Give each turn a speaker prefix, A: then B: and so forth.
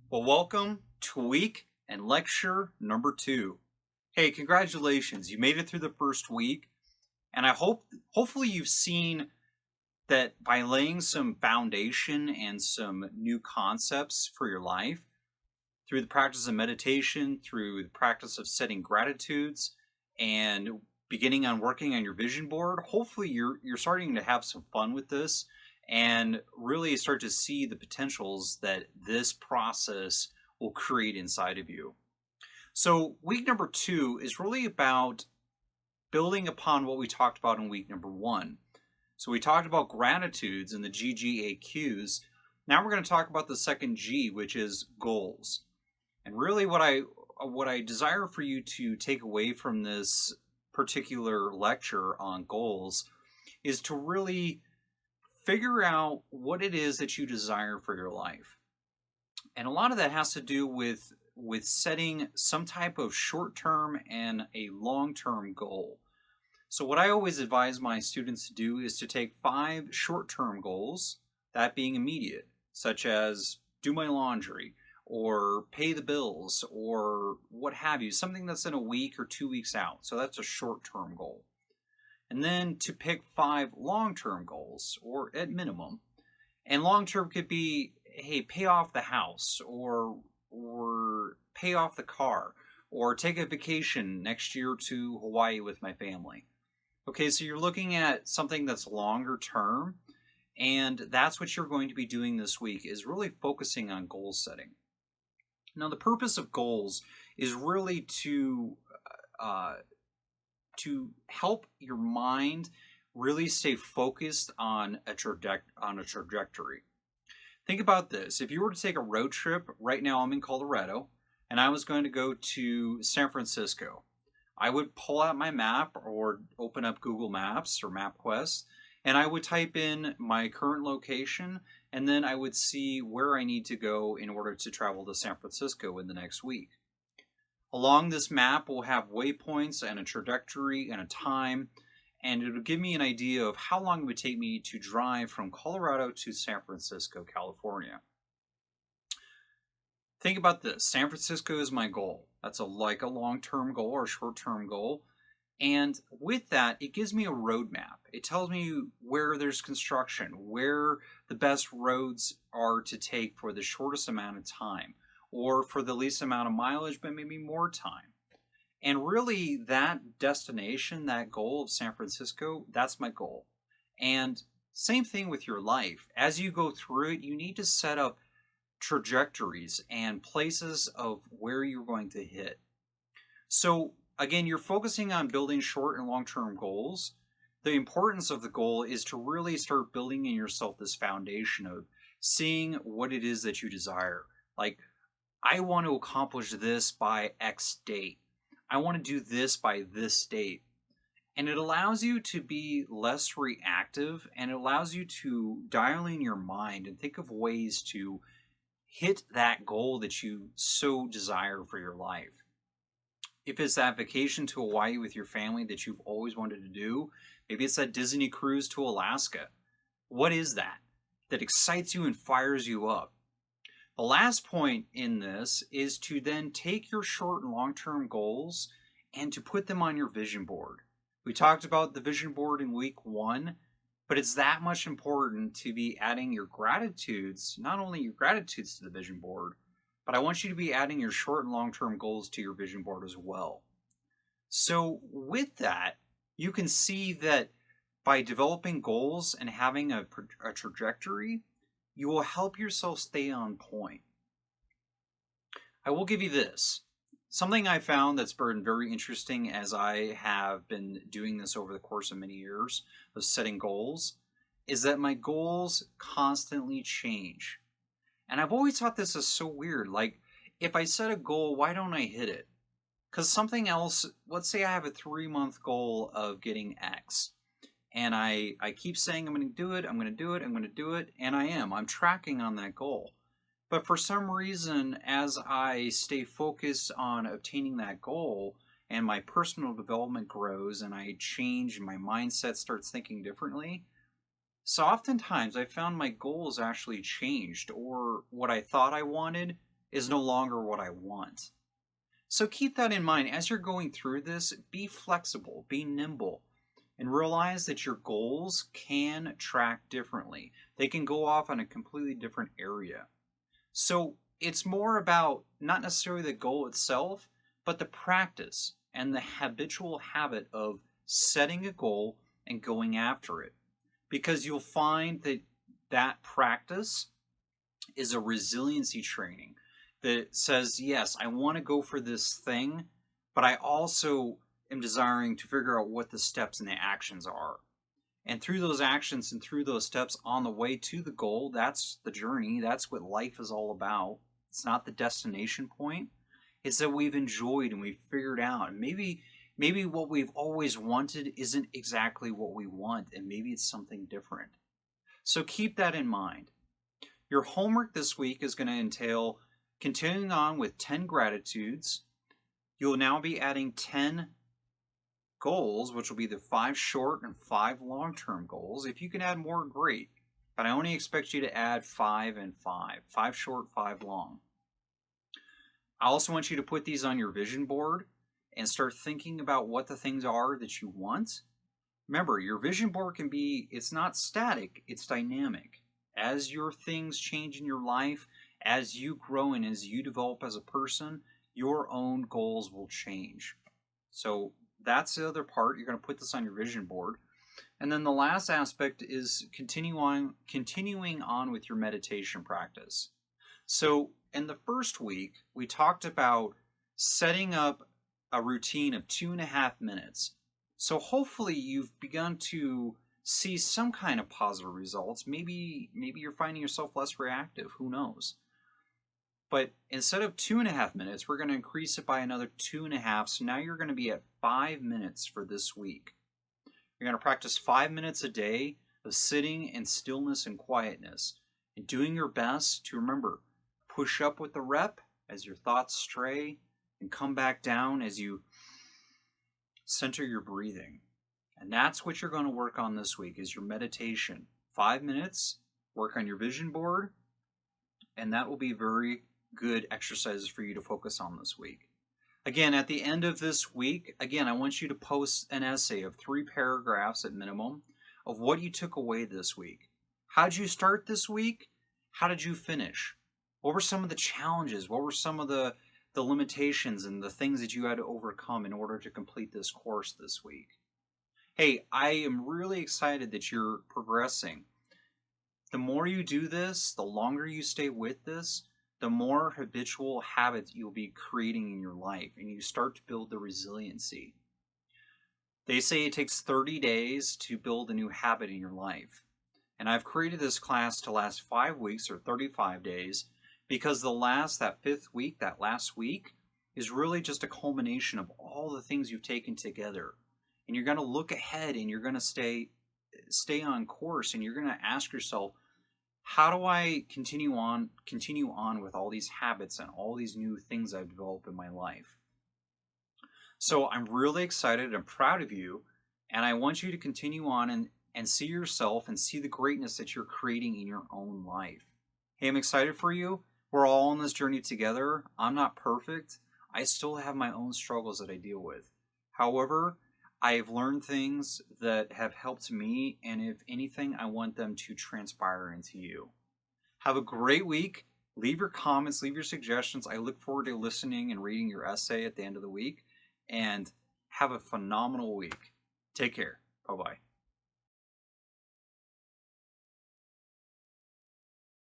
A: Well, welcome to week and lecture number 2. Hey, congratulations. You made it through the first week, and hopefully you've seen that by laying some foundation and some new concepts for your life through the practice of meditation, through the practice of setting gratitudes and beginning on working on your vision board, hopefully you're starting to have some fun with this and really start to see the potentials that this process will create inside of you. So, week number 2 is really about building upon what we talked about in week number 1. So, we talked about gratitudes and the GGAQs. Now we're going to talk about the second G, which is goals. And really what I desire for you to take away from this particular lecture on goals is to really figure out what it is that you desire for your life. And a lot of that has to do with setting some type of short-term and a long-term goal. So what I always advise my students to do is to take 5 short-term goals, that being immediate, such as do my laundry or pay the bills or what have you, something that's in a week or 2 weeks out. So that's a short-term goal. And then to pick 5 long-term goals, or at minimum. And long-term could be, hey, pay off the house, or pay off the car, or take a vacation next year to Hawaii with my family. Okay, so you're looking at something that's longer term, and that's what you're going to be doing this week, is really focusing on goal setting. Now, the purpose of goals is really to help your mind really stay focused on a trajectory. Think about this. If you were to take a road trip, right now I'm in Colorado, and I was going to go to San Francisco, I would pull out my map or open up Google Maps or MapQuest, and I would type in my current location, and then I would see where I need to go in order to travel to San Francisco in the next week. Along this map, we'll have waypoints and a trajectory and a time, and it'll give me an idea of how long it would take me to drive from Colorado to San Francisco, California. Think about this. San Francisco is my goal. That's like a long-term goal or a short-term goal. And with that, it gives me a roadmap. It tells me where there's construction, where the best roads are to take for the shortest amount of time, or for the least amount of mileage, but maybe more time. And really, that destination, that goal of San Francisco, that's my goal. And same thing with your life. As you go through it, you need to set up trajectories and places of where you're going to hit. So again, you're focusing on building short and long-term goals. The importance of the goal is to really start building in yourself this foundation of seeing what it is that you desire. Like, I want to accomplish this by X date. I want to do this by this date. And it allows you to be less reactive, and it allows you to dial in your mind and think of ways to hit that goal that you so desire for your life. If it's that vacation to Hawaii with your family that you've always wanted to do, maybe it's that Disney cruise to Alaska. What is that excites you and fires you up? The last point in this is to then take your short and long-term goals and to put them on your vision board. We talked about the vision board in week 1, but it's that much important to be adding your gratitudes, not only your gratitudes to the vision board, but I want you to be adding your short and long-term goals to your vision board as well. So with that, you can see that by developing goals and having a trajectory, you will help yourself stay on point. I will give you this. Something I found that's been very interesting as I have been doing this over the course of many years of setting goals is that my goals constantly change. And I've always thought this is so weird. Like, if I set a goal, why don't I hit it? Because something else, let's say I have a 3-month goal of getting X. And I keep saying I'm going to do it, I'm going to do it, I'm going to do it, and I am. I'm tracking on that goal. But for some reason, as I stay focused on obtaining that goal and my personal development grows and I change and my mindset starts thinking differently, so oftentimes I found my goals actually changed, or what I thought I wanted is no longer what I want. So keep that in mind as you're going through this. Be flexible, be nimble, and realize that your goals can track differently. They can go off on a completely different area. So it's more about not necessarily the goal itself, but the practice and the habitual habit of setting a goal and going after it. Because you'll find that that practice is a resiliency training that says, yes, I want to go for this thing, but I also am desiring to figure out what the steps and the actions are. And through those actions and through those steps on the way to the goal, that's the journey. That's what life is all about. It's not the destination point. It's that we've enjoyed and we've figured out. And maybe what we've always wanted isn't exactly what we want, and maybe it's something different. So keep that in mind. Your homework this week is going to entail continuing on with 10 gratitudes. You'll now be adding 10 goals, which will be the 5 short and 5 long-term goals. If you can add more, great. But I only expect you to add 5 and 5. 5 short, 5 long. I also want you to put these on your vision board and start thinking about what the things are that you want. Remember, your vision board it's not static, it's dynamic. As your things change in your life, as you grow and as you develop as a person, your own goals will change. So that's the other part. You're going to put this on your vision board. And then the last aspect is continuing on with your meditation practice. So in the first week, we talked about setting up a routine of 2.5 minutes. So hopefully you've begun to see some kind of positive results. Maybe you're finding yourself less reactive. Who knows? But instead of 2.5 minutes, we're going to increase it by another 2.5. So now you're going to be at 5 minutes for this week. You're going to practice 5 minutes a day of sitting in stillness and quietness and doing your best to remember, push up with the rep as your thoughts stray and come back down as you center your breathing. And that's what you're going to work on this week is your meditation. 5 minutes, work on your vision board, and that will be very good exercises for you to focus on this week. Again, at the end of this week, I want you to post an essay of 3 paragraphs at minimum of what you took away this week. How did you start this week? How did you finish? What were some of the challenges? What were some of the limitations and the things that you had to overcome in order to complete this course this week? Hey, I am really excited that you're progressing. The more you do this, the longer you stay with this, the more habitual habits you'll be creating in your life, and you start to build the resiliency. They say it takes 30 days to build a new habit in your life. And I've created this class to last 5 weeks or 35 days because that last week, is really just a culmination of all the things you've taken together. And you're going to look ahead and you're going to stay on course, and you're going to ask yourself, how do I continue on with all these habits and all these new things I've developed in my life? So I'm really excited and proud of you, and I want you to continue on and see yourself and see the greatness that you're creating in your own life. Hey, I'm excited for you. We're all on this journey together. I'm not perfect. I still have my own struggles that I deal with. However, I've learned things that have helped me, and if anything, I want them to transpire into you. Have a great week. Leave your comments, leave your suggestions. I look forward to listening and reading your essay at the end of the week, and have a phenomenal week. Take care. Bye-bye.